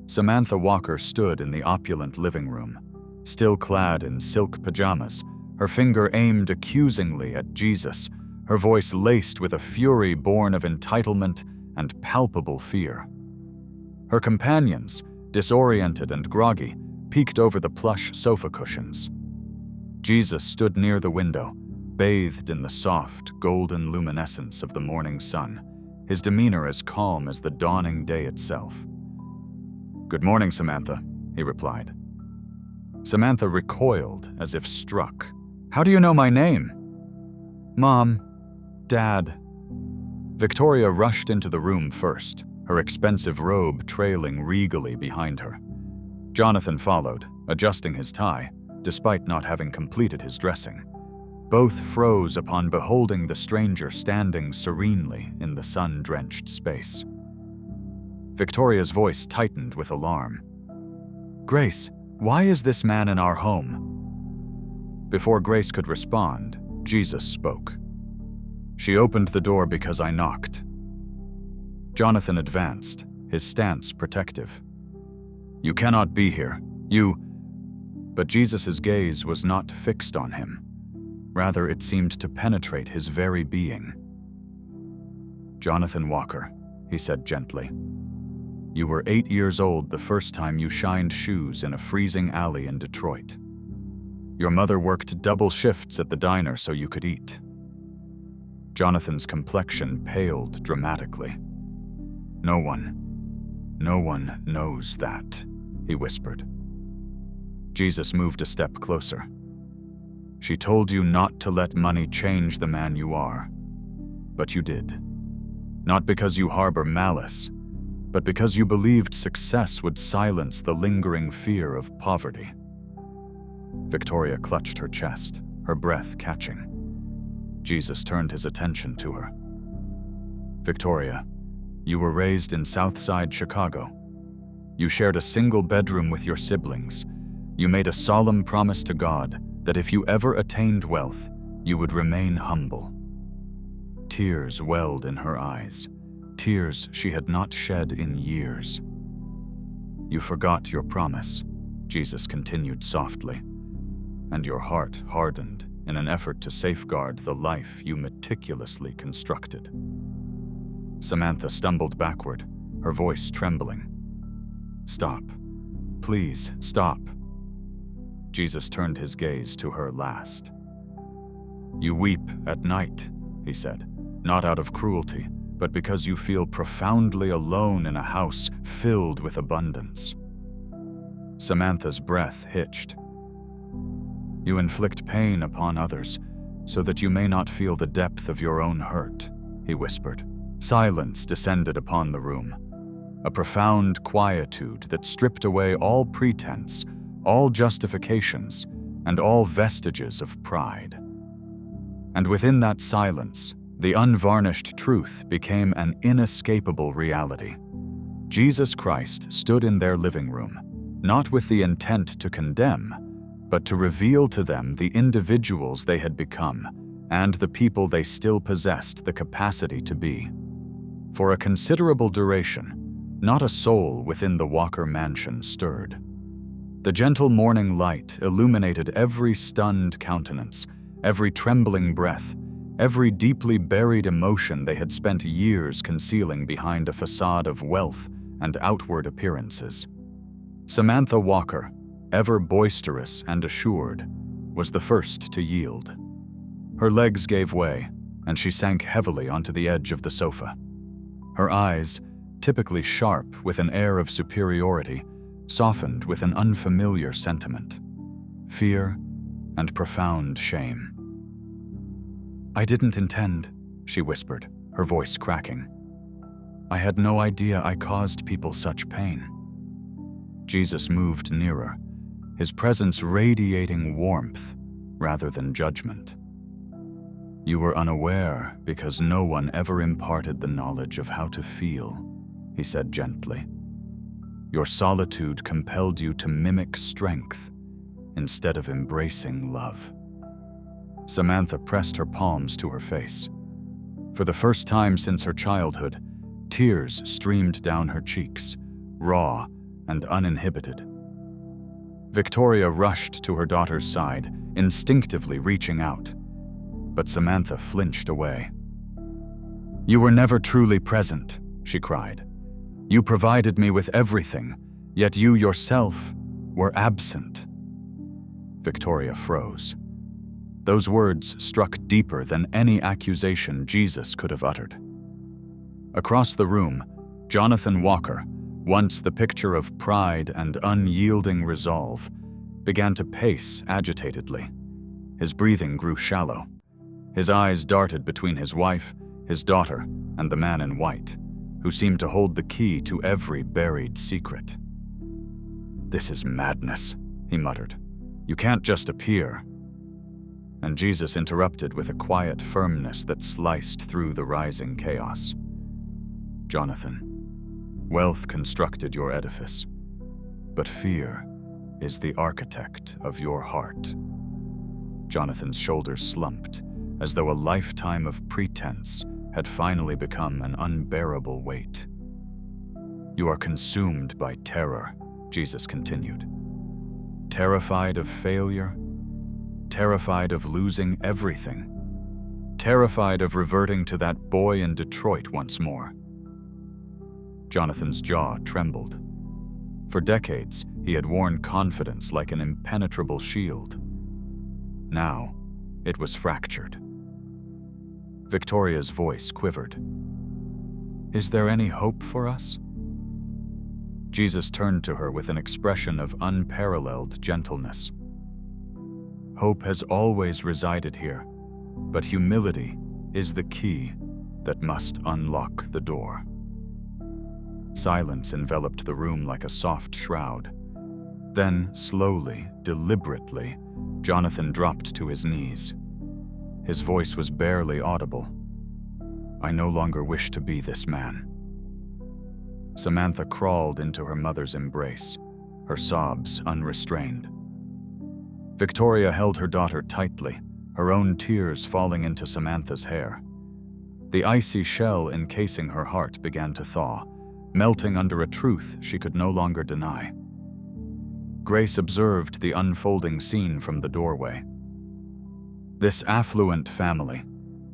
Samantha Walker stood in the opulent living room, still clad in silk pajamas, her finger aimed accusingly at Jesus, her voice laced with a fury born of entitlement and palpable fear. Her companions, disoriented and groggy, peeked over the plush sofa cushions. Jesus stood near the window, bathed in the soft, golden luminescence of the morning sun, his demeanor as calm as the dawning day itself. "Good morning, Samantha," he replied. Samantha recoiled as if struck. "How do you know my name?" "Mom, Dad." Victoria rushed into the room first, her expensive robe trailing regally behind her. Jonathan followed, adjusting his tie, despite not having completed his dressing. Both froze upon beholding the stranger standing serenely in the sun-drenched space. Victoria's voice tightened with alarm. "Grace, why is this man in our home?" Before Grace could respond, Jesus spoke. "She opened the door because I knocked." Jonathan advanced, his stance protective. "You cannot be here. But Jesus' gaze was not fixed on him. Rather, it seemed to penetrate his very being. "Jonathan Walker," he said gently. "You were 8 years old the first time you shined shoes in a freezing alley in Detroit. Your mother worked double shifts at the diner so you could eat." Jonathan's complexion paled dramatically. No one knows that," he whispered. Jesus moved a step closer. "She told you not to let money change the man you are. But you did. Not because you harbor malice, but because you believed success would silence the lingering fear of poverty." Victoria clutched her chest, her breath catching. Jesus turned his attention to her. "Victoria, you were raised in Southside Chicago. You shared a single bedroom with your siblings. You made a solemn promise to God that if you ever attained wealth, you would remain humble." Tears welled in her eyes, tears she had not shed in years. "You forgot your promise," Jesus continued softly, "and your heart hardened in an effort to safeguard the life you meticulously constructed." Samantha stumbled backward, her voice trembling. "Stop. Please, stop." Jesus turned his gaze to her last. "You weep at night," he said, "not out of cruelty, but because you feel profoundly alone in a house filled with abundance." Samantha's breath hitched. "You inflict pain upon others so that you may not feel the depth of your own hurt," he whispered. Silence descended upon the room, a profound quietude that stripped away all pretense, all justifications, and all vestiges of pride. And within that silence, the unvarnished truth became an inescapable reality. Jesus Christ stood in their living room, not with the intent to condemn, but to reveal to them the individuals they had become and the people they still possessed the capacity to be. For a considerable duration, not a soul within the Walker mansion stirred. The gentle morning light illuminated every stunned countenance, every trembling breath, every deeply buried emotion they had spent years concealing behind a facade of wealth and outward appearances. Samantha Walker, ever boisterous and assured, was the first to yield. Her legs gave way, and she sank heavily onto the edge of the sofa. Her eyes, typically sharp with an air of superiority, softened with an unfamiliar sentiment: fear and profound shame. "I didn't intend," she whispered, her voice cracking. "I had no idea I caused people such pain." Jesus moved nearer, his presence radiating warmth rather than judgment. "You were unaware because no one ever imparted the knowledge of how to feel," he said gently. "Your solitude compelled you to mimic strength instead of embracing love." Samantha pressed her palms to her face. For the first time since her childhood, tears streamed down her cheeks, raw and uninhibited. Victoria rushed to her daughter's side, instinctively reaching out. But Samantha flinched away. "You were never truly present," she cried. "You provided me with everything, yet you yourself were absent." Victoria froze. Those words struck deeper than any accusation Jesus could have uttered. Across the room, Jonathan Walker, once the picture of pride and unyielding resolve, began to pace agitatedly. His breathing grew shallow. His eyes darted between his wife, his daughter, and the man in white, who seemed to hold the key to every buried secret. "This is madness," he muttered. "You can't just appear." And Jesus interrupted with a quiet firmness that sliced through the rising chaos. "Jonathan, wealth constructed your edifice, but fear is the architect of your heart." Jonathan's shoulders slumped, as though a lifetime of pretense had finally become an unbearable weight. "You are consumed by terror," Jesus continued. "Terrified of failure, terrified of losing everything, terrified of reverting to that boy in Detroit once more. Jonathan's jaw trembled. For decades, he had worn confidence like an impenetrable shield. Now, it was fractured. Victoria's voice quivered. "Is there any hope for us?" Jesus turned to her with an expression of unparalleled gentleness. "Hope has always resided here, but humility is the key that must unlock the door." Silence enveloped the room like a soft shroud. Then, slowly, deliberately, Jonathan dropped to his knees. His voice was barely audible. "I no longer wish to be this man." Samantha crawled into her mother's embrace, her sobs unrestrained. Victoria held her daughter tightly, her own tears falling into Samantha's hair. The icy shell encasing her heart began to thaw, melting under a truth she could no longer deny. Grace observed the unfolding scene from the doorway. This affluent family,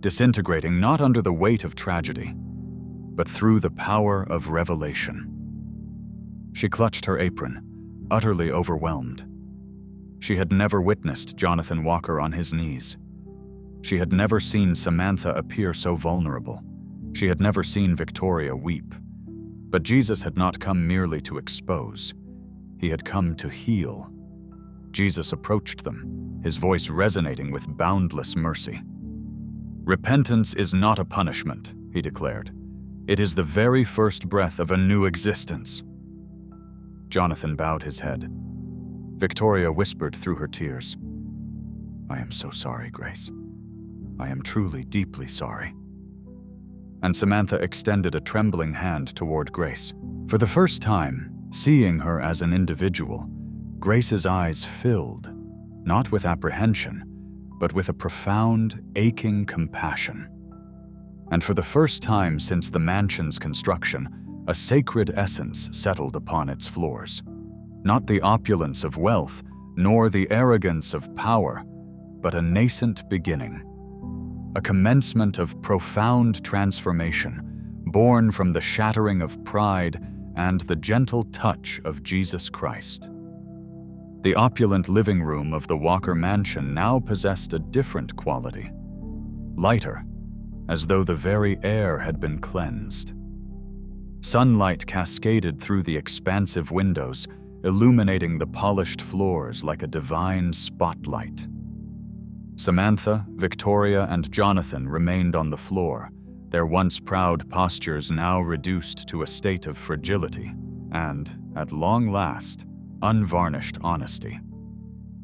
disintegrating not under the weight of tragedy, but through the power of revelation. She clutched her apron, utterly overwhelmed. She had never witnessed Jonathan Walker on his knees. She had never seen Samantha appear so vulnerable. She had never seen Victoria weep. But Jesus had not come merely to expose. He had come to heal. Jesus approached them, his voice resonating with boundless mercy. "Repentance is not a punishment," he declared. "It is the very first breath of a new existence." Jonathan bowed his head. Victoria whispered through her tears, "I am so sorry, Grace. I am truly deeply sorry." And Samantha extended a trembling hand toward Grace. For the first time, seeing her as an individual, Grace's eyes filled, not with apprehension, but with a profound, aching compassion. And for the first time since the mansion's construction, a sacred essence settled upon its floors. Not the opulence of wealth, nor the arrogance of power, but a nascent beginning. A commencement of profound transformation, born from the shattering of pride and the gentle touch of Jesus Christ. The opulent living room of the Walker mansion now possessed a different quality. Lighter, as though the very air had been cleansed. Sunlight cascaded through the expansive windows, illuminating the polished floors like a divine spotlight. Samantha, Victoria, and Jonathan remained on the floor, their once proud postures now reduced to a state of fragility and, at long last, unvarnished honesty.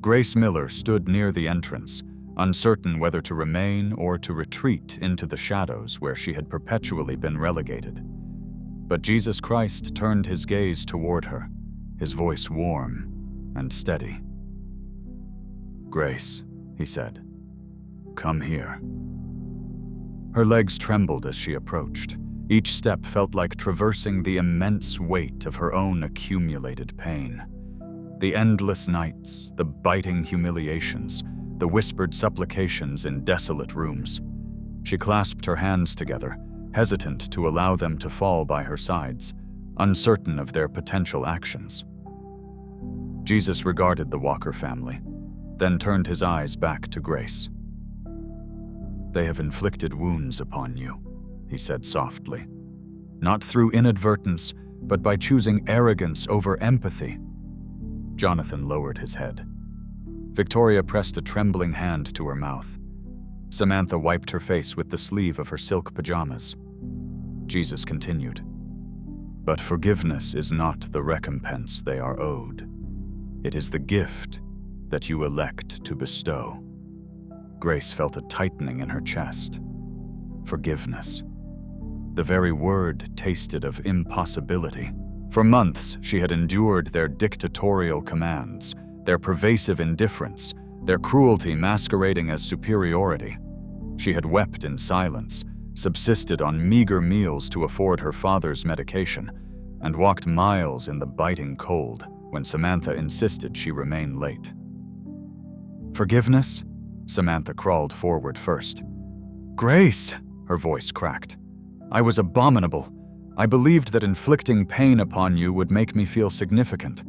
Grace Miller stood near the entrance, uncertain whether to remain or to retreat into the shadows where she had perpetually been relegated. But Jesus Christ turned his gaze toward her, his voice warm and steady. "Grace," he said, "come here." Her legs trembled as she approached. Each step felt like traversing the immense weight of her own accumulated pain. The endless nights, the biting humiliations, the whispered supplications in desolate rooms. She clasped her hands together, hesitant to allow them to fall by her sides, uncertain of their potential actions. Jesus regarded the Walker family, then turned his eyes back to Grace. "They have inflicted wounds upon you," he said softly. "Not through inadvertence, but by choosing arrogance over empathy." Jonathan lowered his head. Victoria pressed a trembling hand to her mouth. Samantha wiped her face with the sleeve of her silk pajamas. Jesus continued, "But forgiveness is not the recompense they are owed. It is the gift that you elect to bestow." Grace felt a tightening in her chest. Forgiveness. The very word tasted of impossibility. For months, she had endured their dictatorial commands, their pervasive indifference, their cruelty masquerading as superiority. She had wept in silence, subsisted on meager meals to afford her father's medication, and walked miles in the biting cold when Samantha insisted she remain late. Forgiveness? Samantha crawled forward first. Grace, her voice cracked. I was abominable. I believed that inflicting pain upon you would make me feel significant,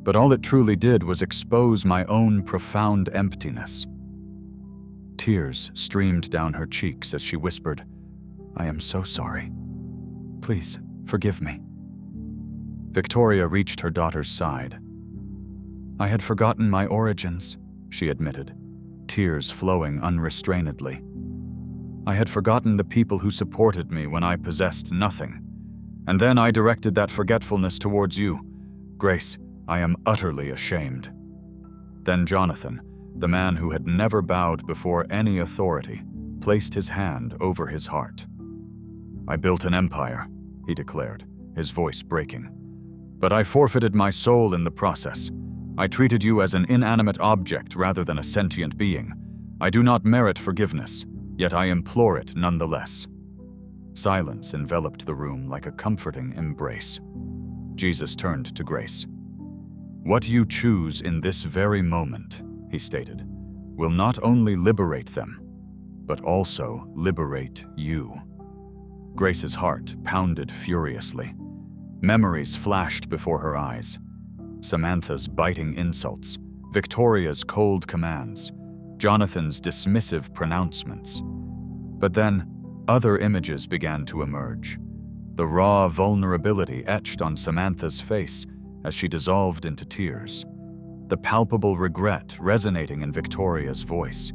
but all it truly did was expose my own profound emptiness. Tears streamed down her cheeks as she whispered, I am so sorry. Please, forgive me. Victoria reached her daughter's side. I had forgotten my origins, she admitted, tears flowing unrestrainedly. I had forgotten the people who supported me when I possessed nothing. And then I directed that forgetfulness towards you. Grace, I am utterly ashamed. Then Jonathan, the man who had never bowed before any authority, placed his hand over his heart. I built an empire, he declared, his voice breaking. But I forfeited my soul in the process. I treated you as an inanimate object rather than a sentient being. I do not merit forgiveness, yet I implore it nonetheless. Silence enveloped the room like a comforting embrace. Jesus turned to Grace. What you choose in this very moment, he stated, will not only liberate them, but also liberate you. Grace's heart pounded furiously. Memories flashed before her eyes. Samantha's biting insults, Victoria's cold commands, Jonathan's dismissive pronouncements. But then, other images began to emerge. The raw vulnerability etched on Samantha's face as she dissolved into tears. The palpable regret resonating in Victoria's voice.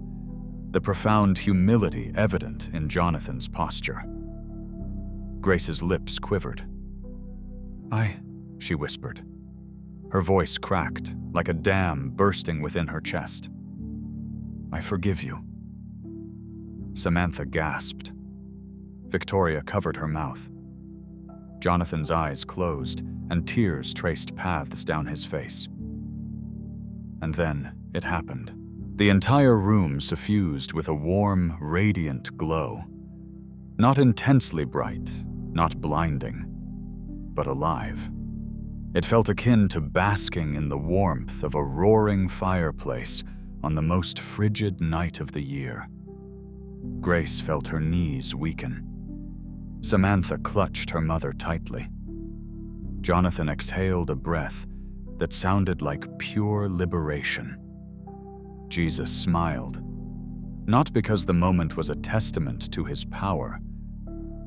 The profound humility evident in Jonathan's posture. Grace's lips quivered. She whispered. Her voice cracked, like a dam bursting within her chest. I forgive you. Samantha gasped. Victoria covered her mouth. Jonathan's eyes closed, and tears traced paths down his face. And then it happened. The entire room suffused with a warm, radiant glow. Not intensely bright, not blinding, but alive. It felt akin to basking in the warmth of a roaring fireplace on the most frigid night of the year. Grace felt her knees weaken. Samantha clutched her mother tightly. Jonathan exhaled a breath that sounded like pure liberation. Jesus smiled, not because the moment was a testament to his power,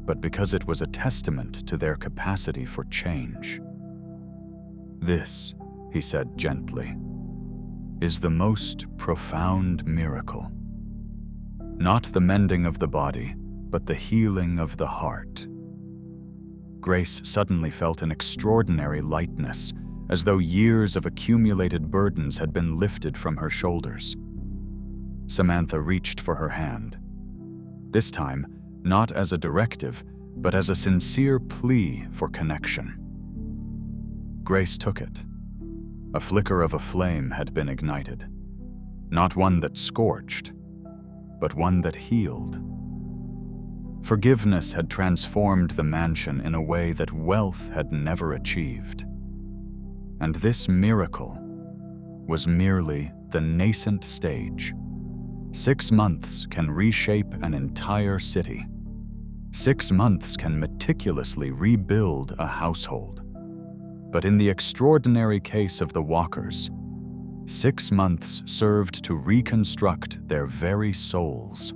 but because it was a testament to their capacity for change. This, he said gently, is the most profound miracle. Not the mending of the body, but the healing of the heart. Grace suddenly felt an extraordinary lightness, as though years of accumulated burdens had been lifted from her shoulders. Samantha reached for her hand. This time, not as a directive, but as a sincere plea for connection. Grace took it. A flicker of a flame had been ignited. Not one that scorched, but one that healed. Forgiveness had transformed the mansion in a way that wealth had never achieved. And this miracle was merely the nascent stage. 6 months can reshape an entire city. 6 months can meticulously rebuild a household. But in the extraordinary case of the Walkers, 6 months served to reconstruct their very souls.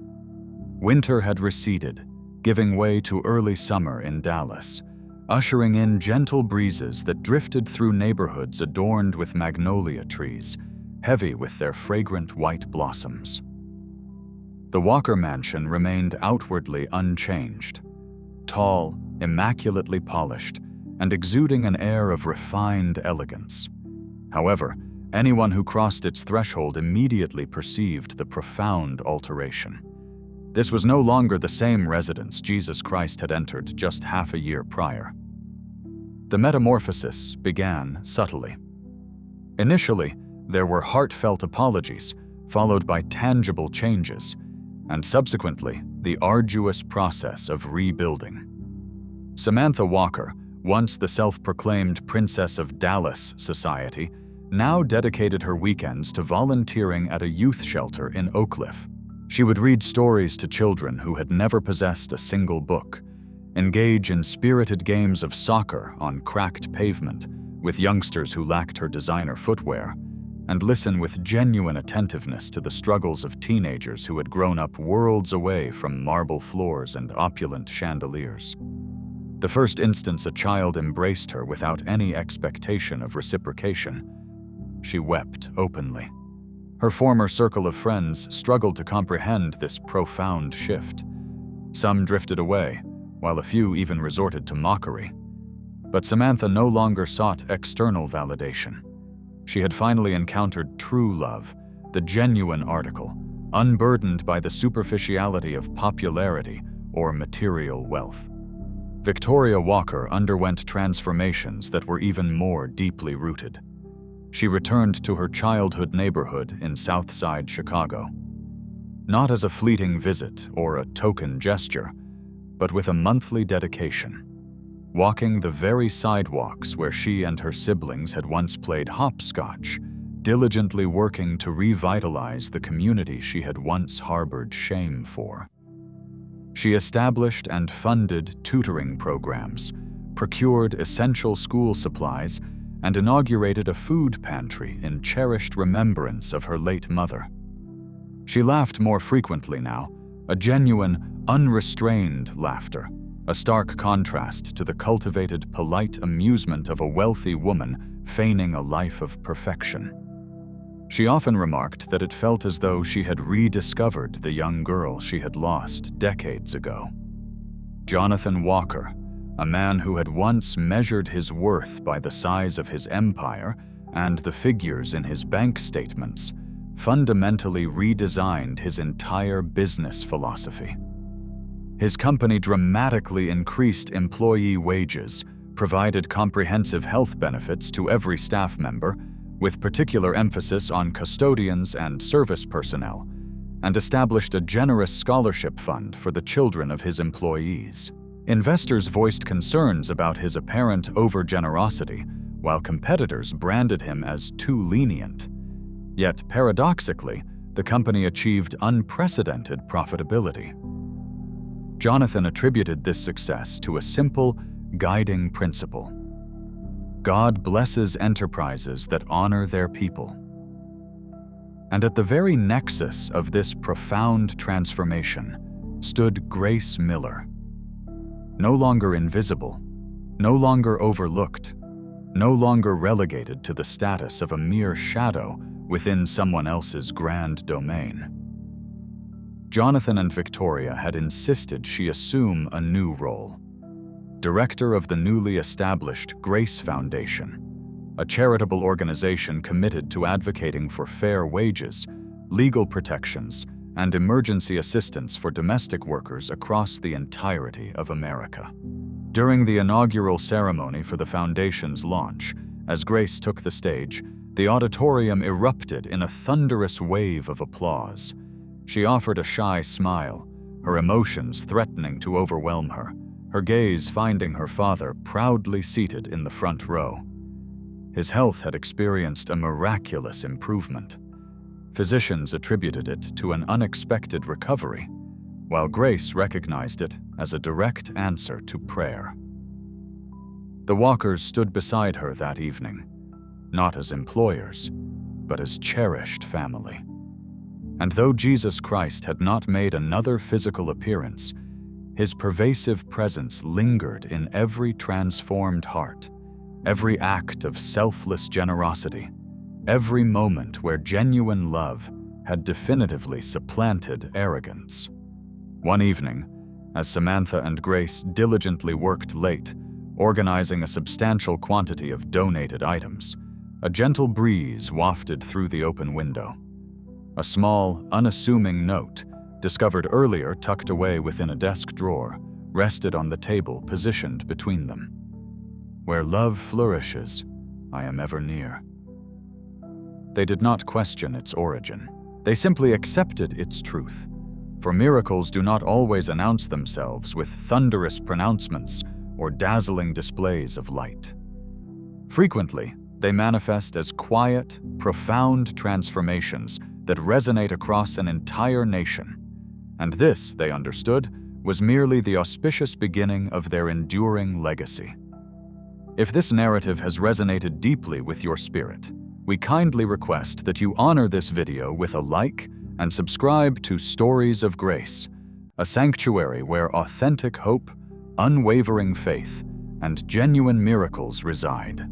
Winter had receded, giving way to early summer in Dallas, ushering in gentle breezes that drifted through neighborhoods adorned with magnolia trees, heavy with their fragrant white blossoms. The Walker mansion remained outwardly unchanged, tall, immaculately polished, and exuding an air of refined elegance. However, anyone who crossed its threshold immediately perceived the profound alteration. This was no longer the same residence Jesus Christ had entered just half a year prior. The metamorphosis began subtly. Initially, there were heartfelt apologies, followed by tangible changes, and subsequently, the arduous process of rebuilding. Samantha Walker, once the self-proclaimed Princess of Dallas society, now dedicated her weekends to volunteering at a youth shelter in Oak Cliff. She would read stories to children who had never possessed a single book, engage in spirited games of soccer on cracked pavement with youngsters who lacked her designer footwear, and listen with genuine attentiveness to the struggles of teenagers who had grown up worlds away from marble floors and opulent chandeliers. The first instance a child embraced her without any expectation of reciprocation, she wept openly. Her former circle of friends struggled to comprehend this profound shift. Some drifted away, while a few even resorted to mockery. But Samantha no longer sought external validation. She had finally encountered true love, the genuine article, unburdened by the superficiality of popularity or material wealth. Victoria Walker underwent transformations that were even more deeply rooted. She returned to her childhood neighborhood in Southside Chicago, not as a fleeting visit or a token gesture, but with a monthly dedication, walking the very sidewalks where she and her siblings had once played hopscotch, diligently working to revitalize the community she had once harbored shame for. She established and funded tutoring programs, procured essential school supplies, and inaugurated a food pantry in cherished remembrance of her late mother. She laughed more frequently now, a genuine, unrestrained laughter, a stark contrast to the cultivated, polite amusement of a wealthy woman feigning a life of perfection. She often remarked that it felt as though she had rediscovered the young girl she had lost decades ago. Jonathan Walker, a man who had once measured his worth by the size of his empire and the figures in his bank statements, fundamentally redesigned his entire business philosophy. His company dramatically increased employee wages, provided comprehensive health benefits to every staff member, with particular emphasis on custodians and service personnel, and established a generous scholarship fund for the children of his employees. Investors voiced concerns about his apparent overgenerosity, while competitors branded him as too lenient. Yet, paradoxically, the company achieved unprecedented profitability. Jonathan attributed this success to a simple, guiding principle: God blesses enterprises that honor their people. And at the very nexus of this profound transformation stood Grace Miller. No longer invisible, no longer overlooked, no longer relegated to the status of a mere shadow within someone else's grand domain. Jonathan and Victoria had insisted she assume a new role: director of the newly established Grace Foundation, a charitable organization committed to advocating for fair wages, legal protections, and emergency assistance for domestic workers across the entirety of America. During the inaugural ceremony for the foundation's launch, as Grace took the stage, the auditorium erupted in a thunderous wave of applause. She offered a shy smile, her emotions threatening to overwhelm her, her gaze finding her father proudly seated in the front row. His health had experienced a miraculous improvement. Physicians attributed it to an unexpected recovery, while Grace recognized it as a direct answer to prayer. The Walkers stood beside her that evening, not as employers, but as cherished family. And though Jesus Christ had not made another physical appearance, his pervasive presence lingered in every transformed heart, every act of selfless generosity, every moment where genuine love had definitively supplanted arrogance. One evening, as Samantha and Grace diligently worked late, organizing a substantial quantity of donated items, a gentle breeze wafted through the open window. A small, unassuming note, discovered earlier tucked away within a desk drawer, rested on the table positioned between them. Where love flourishes, I am ever near. They did not question its origin. They simply accepted its truth. For miracles do not always announce themselves with thunderous pronouncements or dazzling displays of light. Frequently, They manifest as quiet, profound transformations that resonate across an entire nation. And this, they understood, was merely the auspicious beginning of their enduring legacy. If this narrative has resonated deeply with your spirit, we kindly request that you honor this video with a like and subscribe to Stories of Grace, a sanctuary where authentic hope, unwavering faith, and genuine miracles reside.